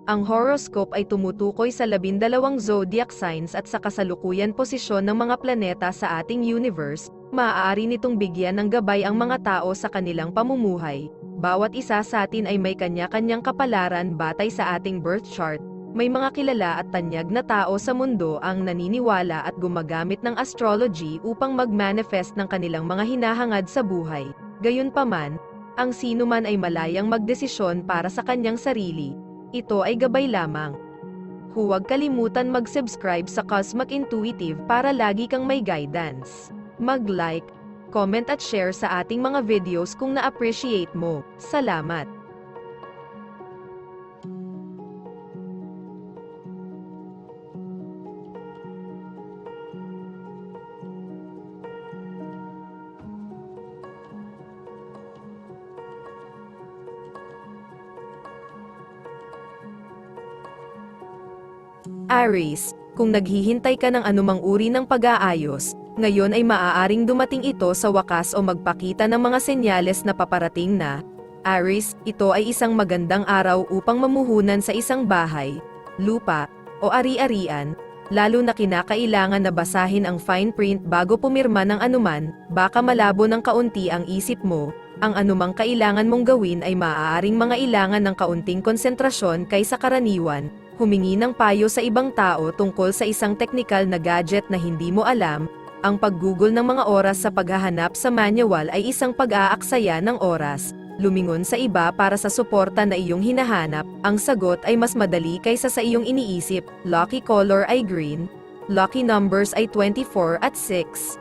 Ang horoscope ay tumutukoy sa 12 zodiac signs at sa kasalukuyan posisyon ng mga planeta sa ating universe. Maaari nitong bigyan ng gabay ang mga tao sa kanilang pamumuhay. Bawat isa sa atin ay may kanya-kanyang kapalaran batay sa ating birth chart. May mga kilala at tanyag na tao sa mundo ang naniniwala at gumagamit ng astrology upang mag-manifest ng kanilang mga hinahangad sa buhay. Gayunpaman, ang sinuman ay malayang magdesisyon para sa kanyang sarili. Ito ay gabay lamang. Huwag kalimutan mag-subscribe sa Cosmic Intuitive para lagi kang may guidance. Mag-like, comment at share sa ating mga videos kung na-appreciate mo. Salamat! Aries, kung naghihintay ka ng anumang uri ng pag-aayos, ngayon ay maaaring dumating ito sa wakas o magpakita ng mga senyales na paparating na. Aries, ito ay isang magandang araw upang mamuhunan sa isang bahay, lupa, o ari-arian, lalo na kinakailangan na basahin ang fine print bago pumirma ng anuman. Baka malabo ng kaunti ang isip mo. Ang anumang kailangan mong gawin ay maaaring mangailangan ng kaunting konsentrasyon kaysa karaniwan. Humingi ng payo sa ibang tao tungkol sa isang teknikal na gadget na hindi mo alam. Ang paggugol ng mga oras sa paghahanap sa manual ay isang pag-aaksaya ng oras. Lumingon sa iba para sa suporta na iyong hinahanap. Ang sagot ay mas madali kaysa sa iyong iniisip. Lucky color ay green. Lucky numbers ay 24 at 6.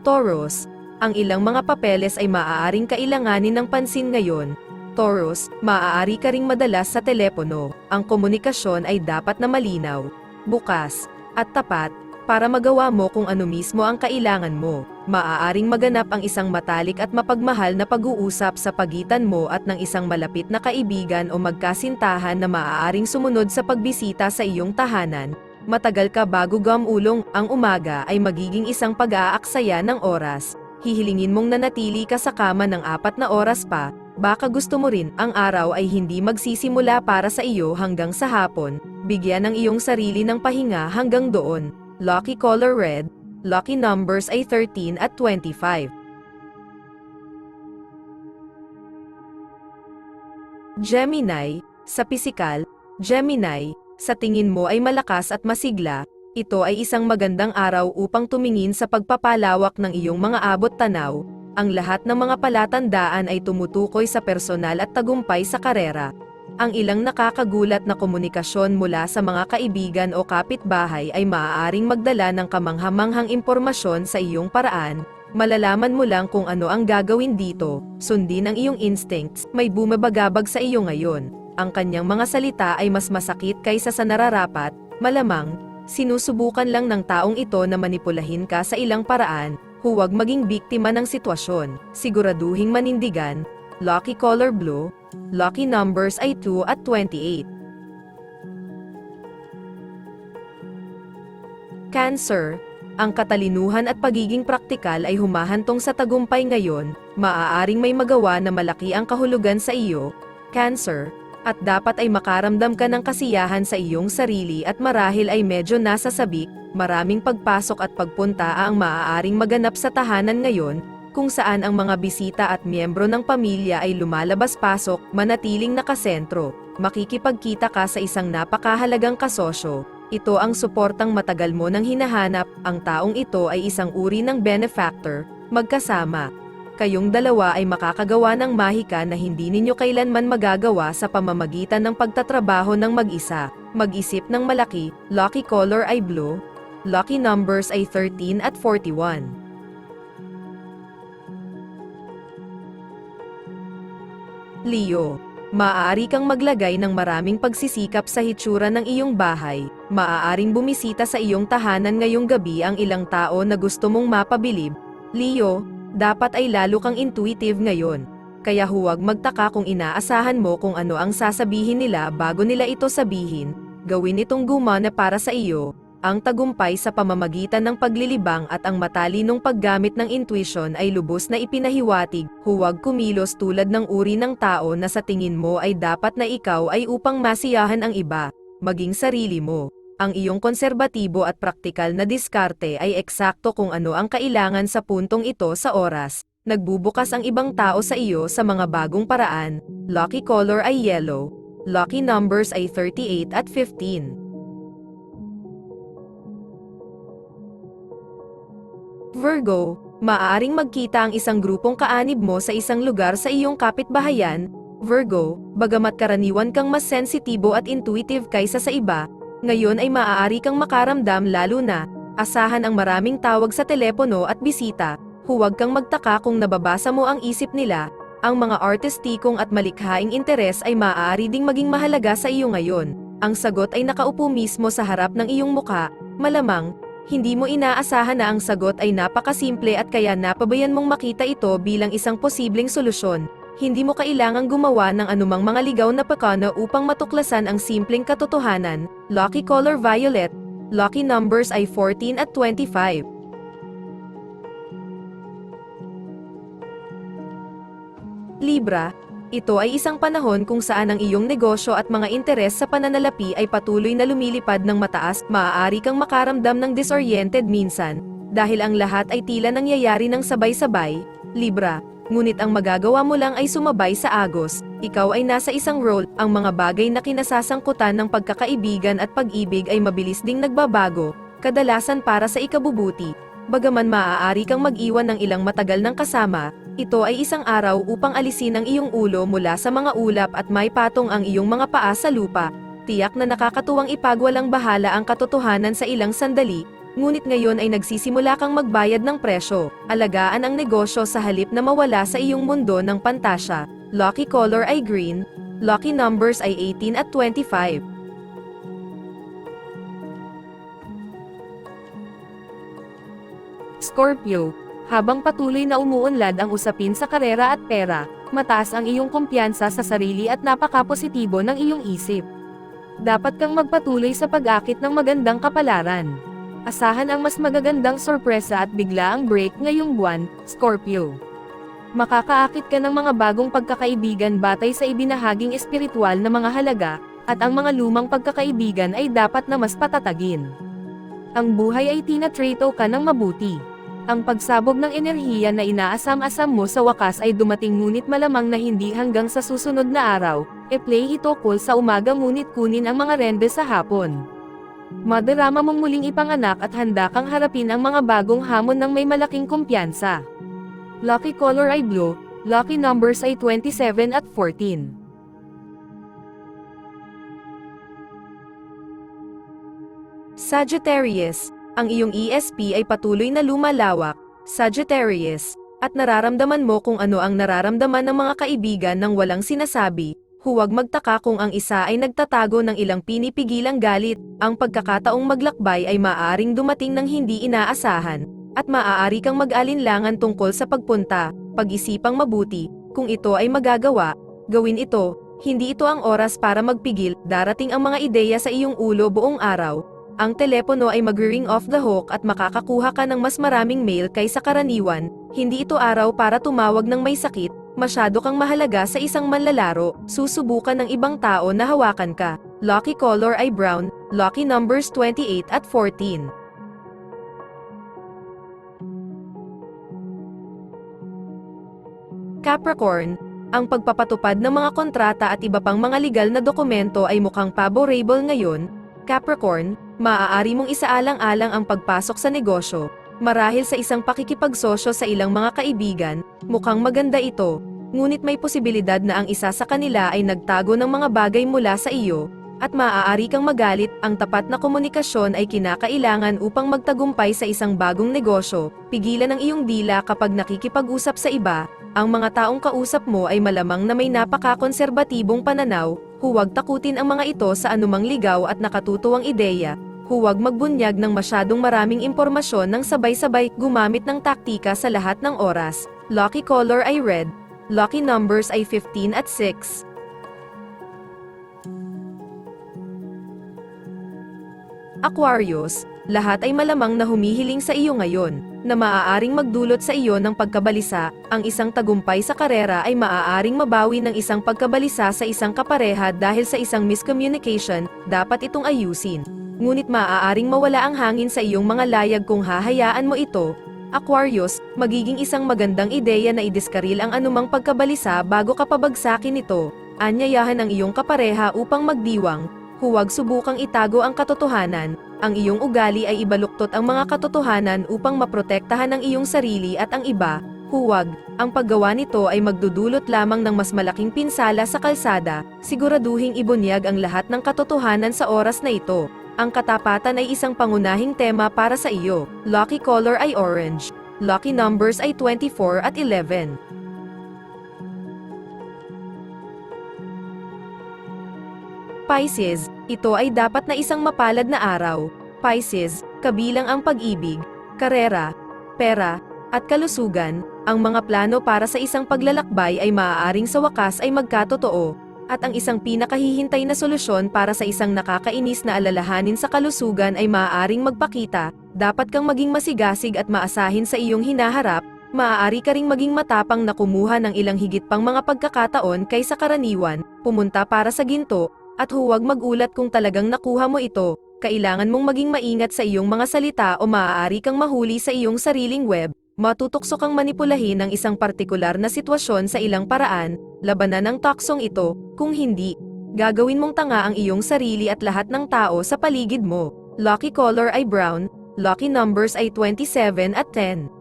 Taurus, ang ilang mga papeles ay maaaring kailanganin ng pansin ngayon. Taurus, maaari ka ring madalas sa telepono. Ang komunikasyon ay dapat na malinaw, bukas, at tapat, para magawa mo kung ano mismo ang kailangan mo. Maaaring maganap ang isang matalik at mapagmahal na pag-uusap sa pagitan mo at ng isang malapit na kaibigan o magkasintahan na maaaring sumunod sa pagbisita sa iyong tahanan. Matagal ka bago gumulong, ang umaga ay magiging isang pag-aaksaya ng oras. Hihilingin mong nanatili ka sa kama ng 4 na oras pa. Baka gusto mo rin ang araw ay hindi magsisimula para sa iyo hanggang sa hapon. Bigyan ng iyong sarili ng pahinga hanggang doon. Lucky color red. Lucky numbers ay 13 at 25. Gemini, sa pisikal, Gemini, sa tingin mo ay malakas at masigla. Ito ay isang magandang araw upang tumingin sa pagpapalawak ng iyong mga abot-tanaw. Ang lahat ng mga palatandaan ay tumutukoy sa personal at tagumpay sa karera. Ang ilang nakakagulat na komunikasyon mula sa mga kaibigan o kapitbahay ay maaaring magdala ng kamanghamanghang impormasyon sa iyong paraan. Malalaman mo lang kung ano ang gagawin dito. Sundin ang iyong instincts. May bumabagabag sa iyo ngayon. Ang kanyang mga salita ay mas masakit kaysa sa nararapat. Malamang, sinusubukan lang ng taong ito na manipulahin ka sa ilang paraan. Huwag maging biktima ng sitwasyon. Siguraduhing manindigan. Lucky color blue. Lucky numbers ay 2 at 28. Cancer, ang katalinuhan at pagiging praktikal ay humahantong sa tagumpay ngayon. Maaaring may magawa na malaki ang kahulugan sa iyo, Cancer, at dapat ay makaramdam ka ng kasiyahan sa iyong sarili at marahil ay medyo nasa sabik. Maraming pagpasok at pagpunta ang maaaring maganap sa tahanan ngayon, kung saan ang mga bisita at miyembro ng pamilya ay lumalabas-pasok. Manatiling nakasentro. Makikipagkita ka sa isang napakahalagang kasosyo. Ito ang suportang matagal mo nang hinahanap. Ang taong ito ay isang uri ng benefactor. Magkasama, kayong dalawa ay makakagawa ng mahika na hindi ninyo kailanman magagawa sa pamamagitan ng pagtatrabaho ng mag-isa. Mag-isip ng malaki. Lucky color ay blue. Lucky numbers ay 13 at 41. Leo, maaari kang maglagay ng maraming pagsisikap sa hitsura ng iyong bahay. Maaaring bumisita sa iyong tahanan ngayong gabi ang ilang tao na gusto mong mapabilib. Leo, dapat ay lalo kang intuitive ngayon. Kaya huwag magtaka kung inaasahan mo kung ano ang sasabihin nila bago nila ito sabihin. Gawin itong gumana para sa iyo. Ang tagumpay sa pamamagitan ng paglilibang at ang matalinong paggamit ng intuition ay lubos na ipinahiwatig, huwag kumilos tulad ng uri ng tao na sa tingin mo ay dapat na ikaw ay upang masiyahan ang iba, maging sarili mo. Ang iyong konserbatibo at praktikal na diskarte ay eksakto kung ano ang kailangan sa puntong ito sa oras. Nagbubukas ang ibang tao sa iyo sa mga bagong paraan. Lucky color ay yellow. Lucky numbers ay 38 at 15. Virgo, maaaring magkita ang isang grupong kaanib mo sa isang lugar sa iyong kapitbahayan. Virgo, bagamat karaniwan kang mas sensitibo at intuitive kaysa sa iba, ngayon ay maaari kang makaramdam lalo na, asahan ang maraming tawag sa telepono at bisita. Huwag kang magtaka kung nababasa mo ang isip nila. Ang mga artistikong at malikhaing interes ay maaari ding maging mahalaga sa iyo ngayon. Ang sagot ay nakaupo mismo sa harap ng iyong muka. Malamang, hindi mo inaasahan na ang sagot ay napakasimple at kaya napabayan mong makita ito bilang isang posibleng solusyon. Hindi mo kailangang gumawa ng anumang mga ligaw na pakana upang matuklasan ang simpleng katotohanan. Lucky color violet. Lucky numbers ay 14 at 25. Libra, ito ay isang panahon kung saan ang iyong negosyo at mga interes sa pananalapi ay patuloy na lumilipad ng mataas. Maaari kang makaramdam ng disoriented minsan, dahil ang lahat ay tila nangyayari ng sabay-sabay. Libra, ngunit ang magagawa mo lang ay sumabay sa agos. Ikaw ay nasa isang role. Ang mga bagay na kinasasangkutan ng pagkakaibigan at pag-ibig ay mabilis ding nagbabago, kadalasan para sa ikabubuti. Bagaman maaari kang mag-iwan ng ilang matagal ng kasama, ito ay isang araw upang alisin ang iyong ulo mula sa mga ulap at may patong ang iyong mga paa sa lupa. Tiyak na nakakatuwang ipagwalang bahala ang katotohanan sa ilang sandali, ngunit ngayon ay nagsisimula kang magbayad ng presyo. Alagaan ang negosyo sa halip na mawala sa iyong mundo ng pantasya. Lucky color ay green. Lucky numbers ay 18 at 25. Scorpio, habang patuloy na umuunlad ang usapin sa karera at pera, mataas ang iyong kumpiyansa sa sarili at napaka-positibo ng iyong isip. Dapat kang magpatuloy sa pag-akit ng magandang kapalaran. Asahan ang mas magagandang sorpresa at biglaang break ngayong buwan, Scorpio. Makakaakit ka ng mga bagong pagkakaibigan batay sa ibinahaging espiritual na mga halaga, at ang mga lumang pagkakaibigan ay dapat na mas patatagin. Ang buhay ay tinatrato ka ng mabuti. Ang pagsabog ng enerhiya na inaasam-asam mo sa wakas ay dumating ngunit malamang na hindi hanggang sa susunod na araw. E-play ito cool sa umaga ngunit kunin ang mga rende sa hapon. Madarama mong muling ipanganak at handa kang harapin ang mga bagong hamon ng may malaking kumpiyansa. Lucky color ay blue. Lucky numbers ay 27 at 14. Sagittarius, ang iyong ESP ay patuloy na lumalawak, Sagittarius, at nararamdaman mo kung ano ang nararamdaman ng mga kaibigan nang walang sinasabi. Huwag magtaka kung ang isa ay nagtatago ng ilang pinipigilang galit. Ang pagkakataong maglakbay ay maaaring dumating ng hindi inaasahan, at maaari kang mag-alinlangan tungkol sa pagpunta. Pag-isipang mabuti, kung ito ay magagawa, gawin ito. Hindi ito ang oras para magpigil. Darating ang mga ideya sa iyong ulo buong araw. Ang telepono ay mag-ring off the hook at makakakuha ka ng mas maraming mail kaysa karaniwan. Hindi ito araw para tumawag ng may sakit. Masyado kang mahalaga sa isang manlalaro. Susubukan ng ibang tao na hawakan ka. Lucky color ay brown. Lucky numbers 28 at 14. Capricorn, ang pagpapatupad ng mga kontrata at iba pang mga legal na dokumento ay mukhang favorable ngayon. Capricorn, maaari mong isaalang-alang ang pagpasok sa negosyo, marahil sa isang pakikipagsosyo sa ilang mga kaibigan. Mukhang maganda ito, ngunit may posibilidad na ang isa sa kanila ay nagtago ng mga bagay mula sa iyo, at maaari kang magalit. Ang tapat na komunikasyon ay kinakailangan upang magtagumpay sa isang bagong negosyo. Pigilan ang iyong dila kapag nakikipag-usap sa iba. Ang mga taong kausap mo ay malamang na may napaka-konserbatibong pananaw. Huwag takutin ang mga ito sa anumang ligaw at nakatutuwang ideya. Huwag magbunyag ng masyadong maraming impormasyon nang sabay-sabay. Gumamit ng taktika sa lahat ng oras. Lucky color ay red. Lucky numbers ay 15 at 6. Aquarius, lahat ay malamang na humihiling sa iyo ngayon, na maaaring magdulot sa iyo ng pagkabalisa. Ang isang tagumpay sa karera ay maaaring mabawi ng isang pagkabalisa sa isang kapareha dahil sa isang miscommunication, dapat itong ayusin. Ngunit maaaring mawala ang hangin sa iyong mga layag kung hahayaan mo ito. Aquarius, magiging isang magandang ideya na idiskaril ang anumang pagkabalisa bago ka pabagsakin ito. Anyayahan ang iyong kapareha upang magdiwang. Huwag subukang itago ang katotohanan. Ang iyong ugali ay ibaluktot ang mga katotohanan upang maprotektahan ang iyong sarili at ang iba. Huwag, ang paggawa nito ay magdudulot lamang ng mas malaking pinsala sa kalsada. Siguraduhing ibunyag ang lahat ng katotohanan sa oras na ito. Ang katapatan ay isang pangunahing tema para sa iyo. Lucky color ay orange. Lucky numbers ay 24 at 11. Pisces, ito ay dapat na isang mapalad na araw. Pisces, kabilang ang pag-ibig, karera, pera, at kalusugan, ang mga plano para sa isang paglalakbay ay maaaring sa wakas ay magkatotoo, at ang isang pinakahihintay na solusyon para sa isang nakakainis na alalahanin sa kalusugan ay maaaring magpakita. Dapat kang maging masigasig at maasahin sa iyong hinaharap. Maaari ka ring maging matapang na kumuha ng ilang higit pang mga pagkakataon kaysa karaniwan, pumunta para sa ginto, at huwag magulat kung talagang nakuha mo ito. Kailangan mong maging maingat sa iyong mga salita o maaari kang mahuli sa iyong sariling web. Matutokso kang manipulahin ng isang partikular na sitwasyon sa ilang paraan, labanan ang taksong ito. Kung hindi, gagawin mong tanga ang iyong sarili at lahat ng tao sa paligid mo. Lucky color ay brown, lucky numbers ay 27 at 10.